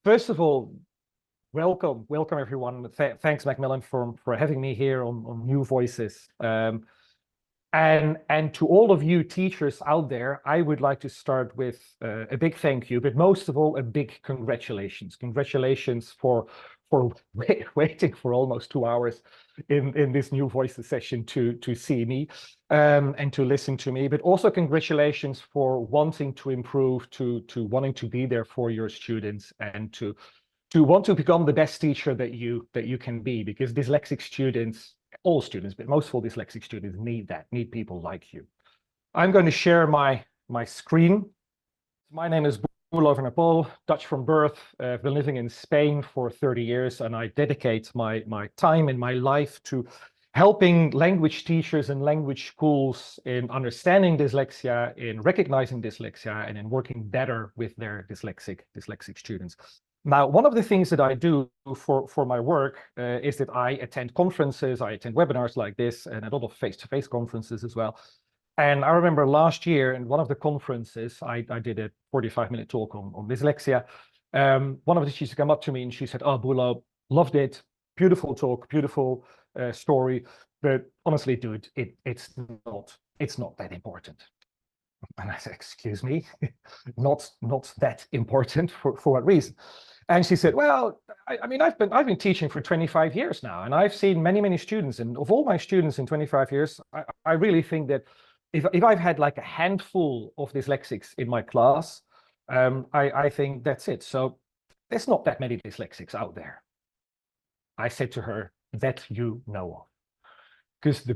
First of all, welcome everyone. Thanks, Macmillan, for having me here on New Voices. And to all of you teachers out there, I would like to start with a big thank you, but most of all, a big congratulations. Congratulations for waiting for almost 2 hours in this New Voices session to see me and to listen to me. But also congratulations for wanting to improve, to wanting to be there for your students, and to want to become the best teacher that you can be, because dyslexic students, all students, but most of all dyslexic students need people like you. I'm going to share my screen. My name is Boelo van der Pol, Dutch from birth. I've been living in Spain for 30 years, and I dedicate my time and my life to helping language teachers and language schools in understanding dyslexia, in recognizing dyslexia, and in working better with their dyslexic students. Now, one of the things that I do for my work is that I attend conferences, I attend webinars like this, and a lot of face-to-face conferences as well. And I remember last year in one of the conferences, I did a 45-minute talk on dyslexia. One of the teachers came up to me and she said, "Oh, Boelo, loved it. Beautiful talk, beautiful story. But honestly, dude, it's not that important." And I said, "Excuse me, not that important for what reason?" And she said, "Well, I mean, I've been teaching for 25 years now, and I've seen many students, and of all my students in 25 years, I really think that if I've had like a handful of dyslexics in my class, I think that's it. So there's not that many dyslexics out there." I said to her, "That you know of." Because the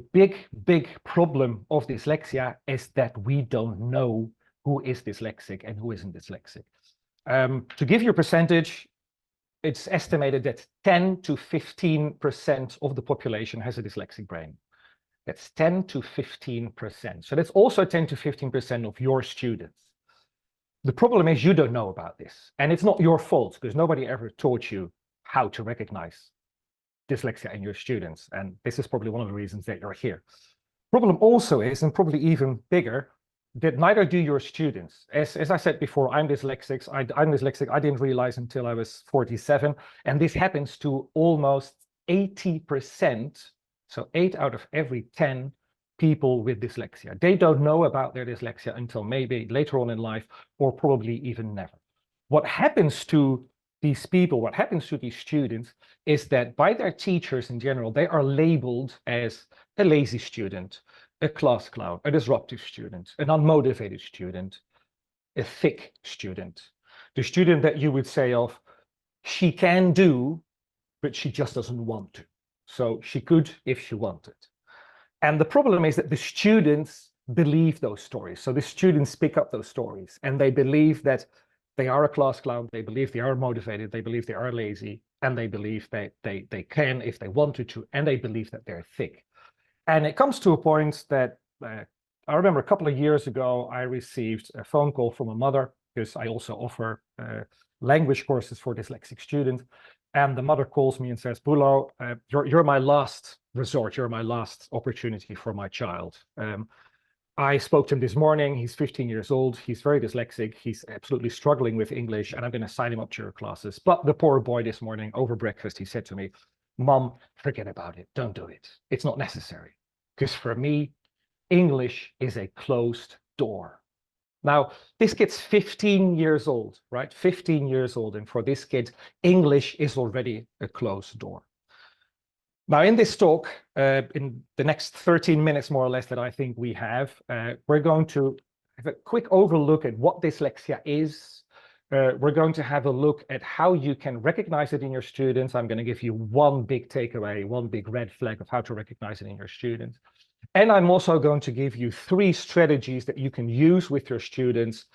big problem of dyslexia is that we don't know who is dyslexic and who isn't dyslexic. To give you a percentage, it's estimated that 10 to 15% of the population has a dyslexic brain. That's 10 to 15%. So that's also 10 to 15% of your students. The problem is you don't know about this. And it's not your fault, because nobody ever taught you how to recognize dyslexia in your students. And this is probably one of the reasons that you're here. Problem also is, and probably even bigger, that neither do your students. As I said before, I'm dyslexic. I'm dyslexic. I didn't realize until I was 47. And this happens to almost 80%. So 8 out of every 10 people with dyslexia. They don't know about their dyslexia until maybe later on in life, or probably even never. What happens to these people, what happens to these students, is that by their teachers in general, they are labeled as a lazy student, a class clown, a disruptive student, an unmotivated student, a thick student. The student that you would say of, she can do, but she just doesn't want to. So she could if she wanted. And the problem is that the students believe those stories. So the students pick up those stories, and they believe that they are a class clown, they believe they are motivated, they believe they are lazy, and they believe that they can if they wanted to, and they believe that they're thick. And it comes to a point that I remember a couple of years ago, I received a phone call from a mother, because I also offer language courses for dyslexic students. And the mother calls me and says, "Boelo, you're my last resort, you're my last opportunity for my child. I spoke to him this morning. He's 15 years old. He's very dyslexic. He's absolutely struggling with English, and I'm going to sign him up to your classes. But the poor boy this morning over breakfast, he said to me, 'Mom, forget about it. Don't do it. It's not necessary. Because for me, English is a closed door.'" Now, this kid's 15 years old, right? 15 years old. And for this kid, English is already a closed door. Now, in this talk, in the next 13 minutes, more or less, that I think we have, we're going to have a quick overlook at what dyslexia is. We're going to have a look at how you can recognize it in your students. I'm going to give you one big takeaway, one big red flag of how to recognize it in your students. And I'm also going to give you 3 strategies that you can use with your students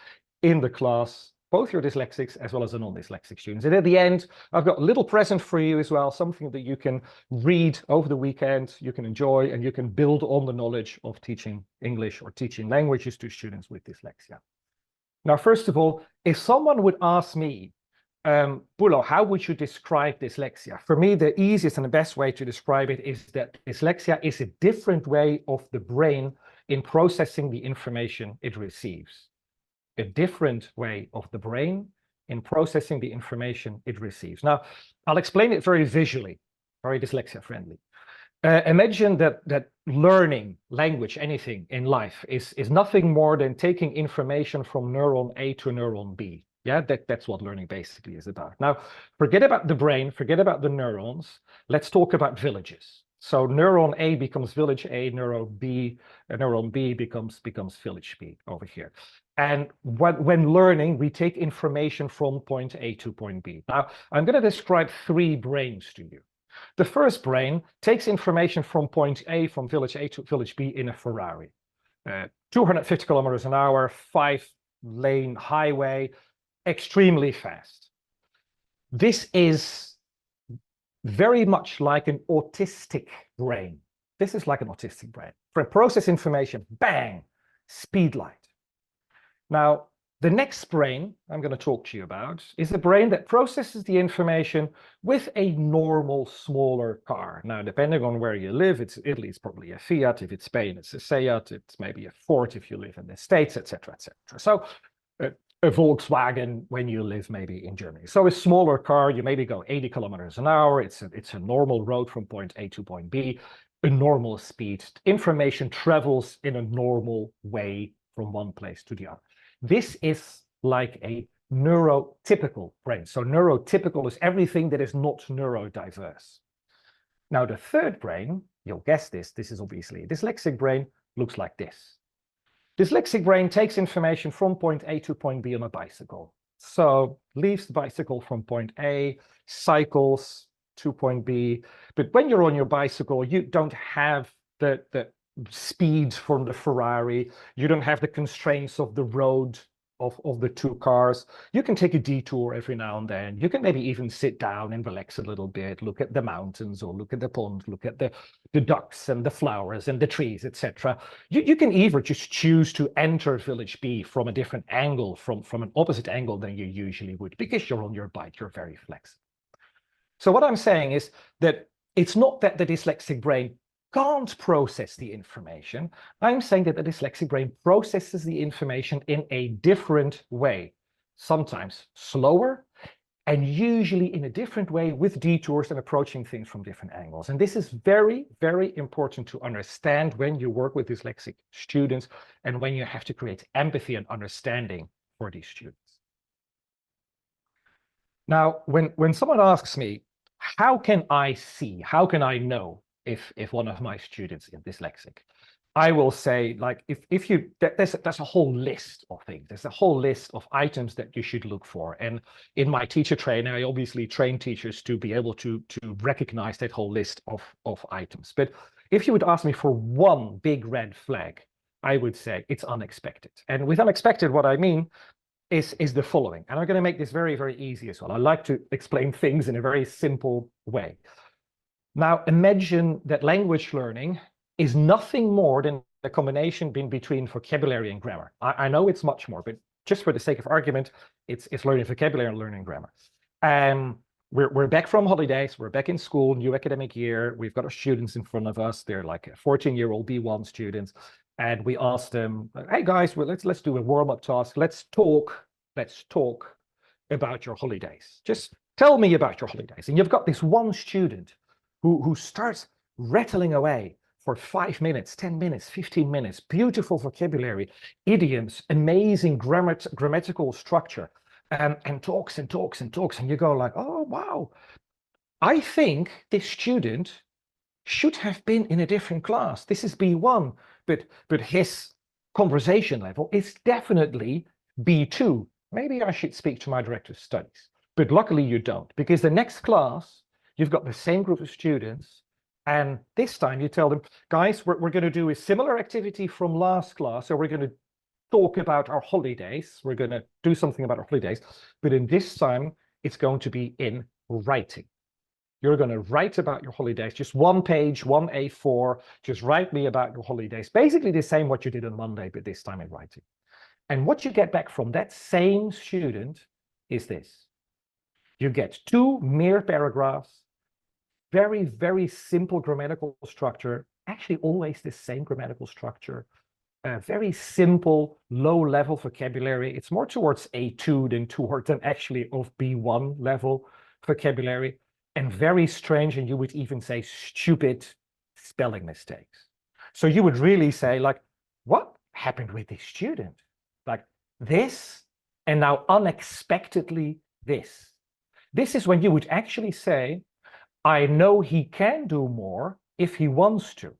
in the class, both your dyslexics as well as the non-dyslexic students. And at the end, I've got a little present for you as well, something that you can read over the weekend, you can enjoy, and you can build on the knowledge of teaching English or teaching languages to students with dyslexia. Now, first of all, if someone would ask me, "Boelo, how would you describe dyslexia?" For me, the easiest and the best way to describe it is that dyslexia is a different way of the brain in processing the information it receives. A different way of the brain in processing the information it receives. Now, I'll explain it very visually, very dyslexia friendly. Imagine that learning language, anything in life, is nothing more than taking information from neuron A to neuron B. Yeah, that's what learning basically is about. Now, forget about the brain, forget about the neurons. Let's talk about villages. So neuron A becomes village A, neuron B becomes village B over here. And when learning, we take information from point A to point B. Now, I'm going to describe 3 brains to you. The first brain takes information from point A, from village A to village B in a Ferrari. 250 kilometers an hour, 5-lane highway, extremely fast. This is very much like an autistic brain. This is like an autistic brain. For process information, bang, speed light. Now, the next brain I'm going to talk to you about is a brain that processes the information with a normal, smaller car. Now, depending on where you live, it's Italy, it's probably a Fiat. If it's Spain, it's a Seat. It's maybe a Ford if you live in the States, etc., etc. So a Volkswagen when you live maybe in Germany. So a smaller car, you maybe go 80 kilometers an hour. It's a normal road from point A to point B, a normal speed. Information travels in a normal way from one place to the other. This is like a neurotypical brain. So neurotypical is everything that is not neurodiverse. Now, the third brain, you'll guess this is obviously a dyslexic brain, looks like this. Dyslexic brain takes information from point A to point B on a bicycle. So leaves the bicycle from point A, cycles to point B. But when you're on your bicycle, you don't have the speed from the Ferrari. You don't have the constraints of the road of the 2 cars. You can take a detour every now and then. You can maybe even sit down and relax a little bit, look at the mountains or look at the pond, look at the ducks and the flowers and the trees, etc. You can either just choose to enter village B from a different angle, from an opposite angle than you usually would, because you're on your bike, you're very flexible. So what I'm saying is that it's not that the dyslexic brain can't process the information. I'm saying that the dyslexic brain processes the information in a different way, sometimes slower, and usually in a different way with detours and approaching things from different angles. And this is very, very important to understand when you work with dyslexic students and when you have to create empathy and understanding for these students. Now, when someone asks me, how can I see, how can I know if one of my students is dyslexic, I will say, like, if you, there's a whole list of things. There's a whole list of items that you should look for. And in my teacher training, I obviously train teachers to be able to recognize that whole list of items. But if you would ask me for one big red flag, I would say it's unexpected. And with unexpected, what I mean is the following. And I'm going to make this very, very easy as well. I like to explain things in a very simple way. Now, imagine that language learning is nothing more than a combination between vocabulary and grammar. I know it's much more, but just for the sake of argument, it's learning vocabulary and learning grammar. We're back from holidays. We're back in school, new academic year. We've got our students in front of us. They're like 14-year-old B1 students. And we asked them, hey guys, well, let's do a warm-up task. Let's talk about your holidays. Just tell me about your holidays. And you've got this one student who starts rattling away for 5 minutes, 10 minutes, 15 minutes, beautiful vocabulary, idioms, amazing grammatical structure, and talks and talks and talks. And you go like, oh, wow, I think this student should have been in a different class. This is B1, but his conversation level is definitely B2. Maybe I should speak to my director of studies. But luckily you don't, because the next class, you've got the same group of students, and this time you tell them, guys, we're going to do a similar activity from last class, so we're going to talk about our holidays. We're going to do something about our holidays, but in this time, it's going to be in writing. You're going to write about your holidays, just one page, one A4, just write me about your holidays. Basically the same what you did on Monday, but this time in writing. And what you get back from that same student is this. You get 2 mere paragraphs, very, very simple grammatical structure, actually always the same grammatical structure, very simple, low-level vocabulary. It's more towards A2 than actually of B1 level vocabulary, and very strange, and you would even say stupid spelling mistakes. So you would really say, like, what happened with this student? Like this, and now unexpectedly this. This is when you would actually say, I know he can do more if he wants to.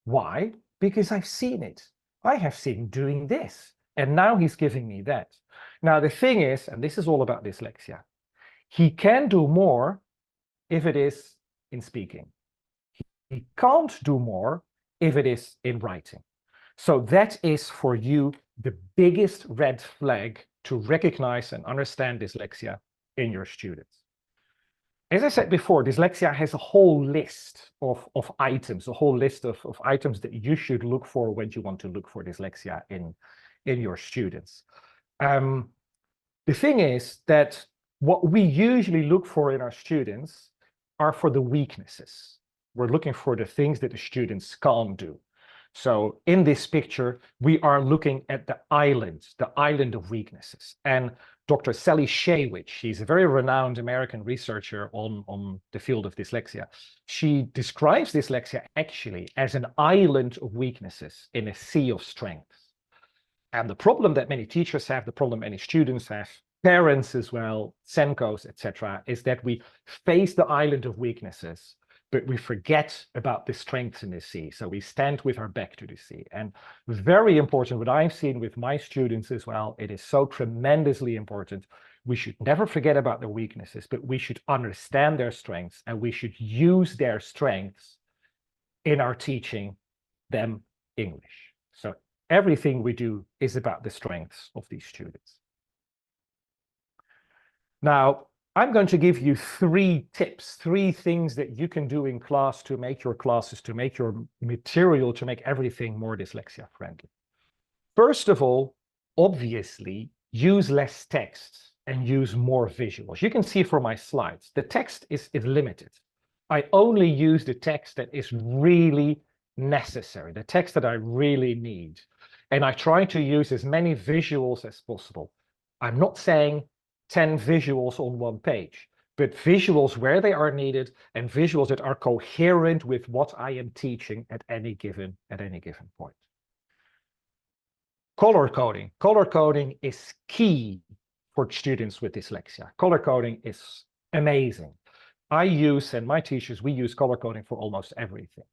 Why? Because I've seen it. I have seen him doing this, and now he's giving me that. Now, the thing is, and this is all about dyslexia, he can do more if it is in speaking. He can't do more if it is in writing. So that is for you the biggest red flag to recognize and understand dyslexia in your students. As I said before, dyslexia has a whole list of items, a whole list of items that you should look for when you want to look for dyslexia in your students. The thing is that what we usually look for in our students are for the weaknesses. We're looking for the things that the students can't do. So in this picture, we are looking at the island of weaknesses. And Dr. Sally Shaywitz, she's a very renowned American researcher on the field of dyslexia. She describes dyslexia actually as an island of weaknesses in a sea of strengths. And the problem that many teachers have, the problem many students have, parents as well, Senkos, etc., is that we face the island of weaknesses, but we forget about the strengths in the sea. So we stand with our back to the sea. And very important, what I've seen with my students as well, it is so tremendously important. We should never forget about their weaknesses, but we should understand their strengths, and we should use their strengths in our teaching them English. So everything we do is about the strengths of these students. Now, I'm going to give you 3 tips, 3 things that you can do in class to make your classes, to make your material, to make everything more dyslexia friendly. First of all, obviously, use less text and use more visuals. You can see from my slides, the text is limited. I only use the text that is really necessary, the text that I really need. And I try to use as many visuals as possible. I'm not saying 10 visuals on one page, but visuals where they are needed and visuals that are coherent with what I am teaching at any given point. Color coding. Color coding is key for students with dyslexia. Color coding is amazing. I use, and my teachers, we use color coding for almost everything.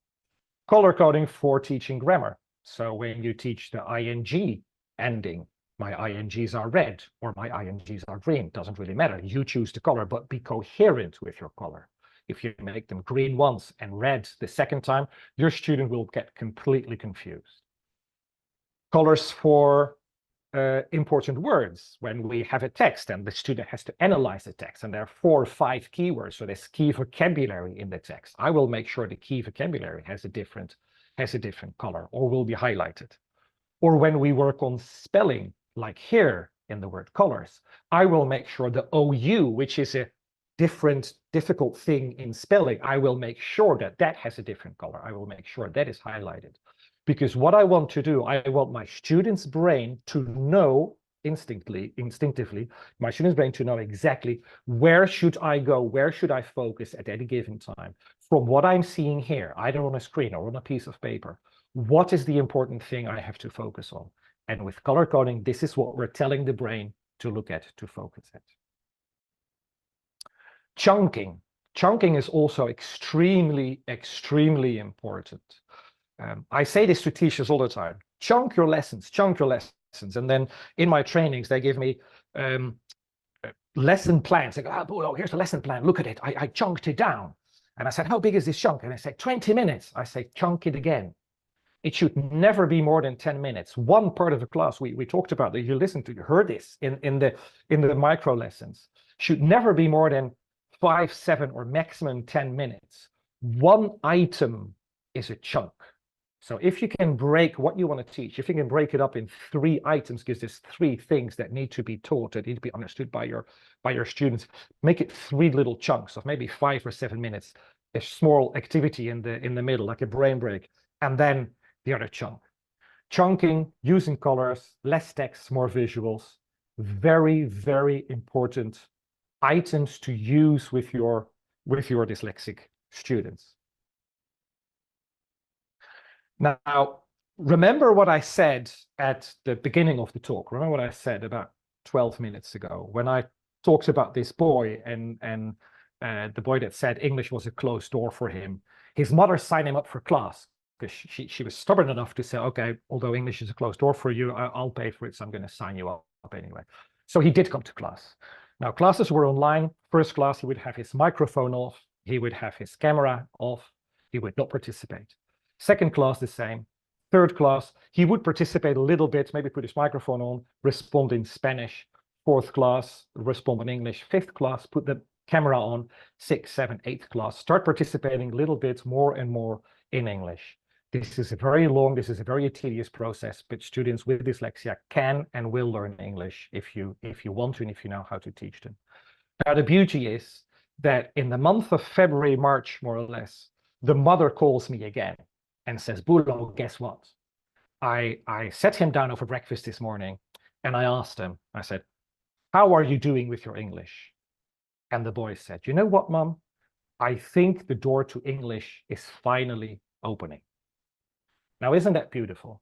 Color coding for teaching grammar. So when you teach the ing ending, my INGs are red or my INGs are green. Doesn't really matter. You choose the color, but be coherent with your color. If you make them green once and red the second time, your student will get completely confused. Colors for important words. When we have a text and the student has to analyze the text, and there are 4 or 5 keywords, so there's key vocabulary in the text, I will make sure the key vocabulary has a different color or will be highlighted. Or when we work on spelling, like here in the word colors, I will make sure the OU, which is a difficult thing in spelling, I will make sure that that has a different color. I will make sure that is highlighted. Because what I want to do, I want my student's brain to know instinctively, my student's brain to know exactly where should I go, where should I focus at any given time, from what I'm seeing here, either on a screen or on a piece of paper. What is the important thing I have to focus on? And with color coding, this is what we're telling the brain to look at, to focus at. Chunking. Chunking is also extremely important. I say this to teachers all the time. Chunk your lessons. And then in my trainings, they give me lesson plans. They go, oh, here's the lesson plan. Look at it. I chunked it down. And I said, how big is this chunk? And I said, 20 minutes. I say, chunk it again. It should never be more than 10 minutes. One part of the class we talked about that you heard this in the micro lessons, should never be more than 5, 7, or maximum 10 minutes. One item is a chunk. So if you can break what you want to teach, if you can break it up in 3 items, because there's 3 things that need to be taught, that need to be understood by your students, make it 3 little chunks of maybe 5 or 7 minutes, a small activity in the middle, like a brain break, and then the other chunk. Chunking, using colors, less text, more visuals. Very, very important items to use with your dyslexic students. Now, remember what I said at the beginning of the talk. Remember what I said about 12 minutes ago when I talked about this boy and the boy that said English was a closed door for him. His mother signed him up for class because she was stubborn enough to say, okay, although English is a closed door for you, I'll pay for it, so I'm going to sign you up anyway. So he did come to class. Now, classes were online. First class, he would have his microphone off. He would have his camera off. He would not participate. Second class, the same. Third class, he would participate a little bit, maybe put his microphone on, respond in Spanish. Fourth class, respond in English. Fifth class, put the camera on. Sixth, seventh, eighth class, start participating a little bit more and more in English. This is a very long, this is a very tedious process, but students with dyslexia can and will learn English if you want to and if you know how to teach them. Now, the beauty is that in the month of February, March, more or less, the mother calls me again and says, Bulo, guess what? I sat him down over breakfast this morning and I asked him, I said, how are you doing with your English? And the boy said, you know what, Mum? I think the door to English is finally opening. Now, isn't that beautiful?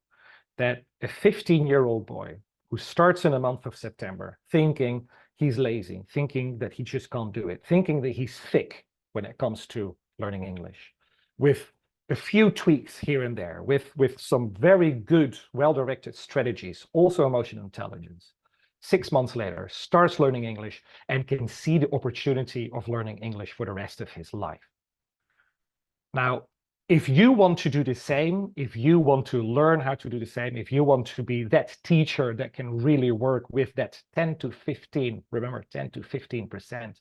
That a 15-year-old boy who starts in the month of September thinking he's lazy, thinking that he just can't do it, thinking that he's thick when it comes to learning English, with a few tweaks here and there, with some very good, well-directed strategies, also emotional intelligence, 6 months later, starts learning English and can see the opportunity of learning English for the rest of his life. Now, if you want to do the same, if you want to learn how to do the same, if you want to be that teacher that can really work with that 10 to 15, remember 10 to 15%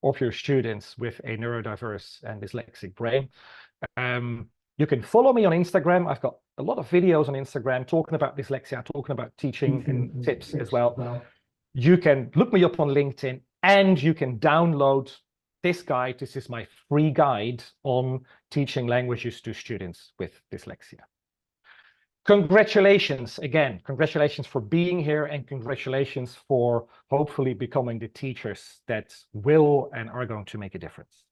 of your students with a neurodiverse and dyslexic brain, you can follow me on Instagram. I've got a lot of videos on Instagram talking about dyslexia, talking about teaching and tips as well. You can look me up on LinkedIn and you can download this guide. This is my free guide on teaching languages to students with dyslexia. Congratulations again. Congratulations for being here and congratulations for hopefully becoming the teachers that will and are going to make a difference.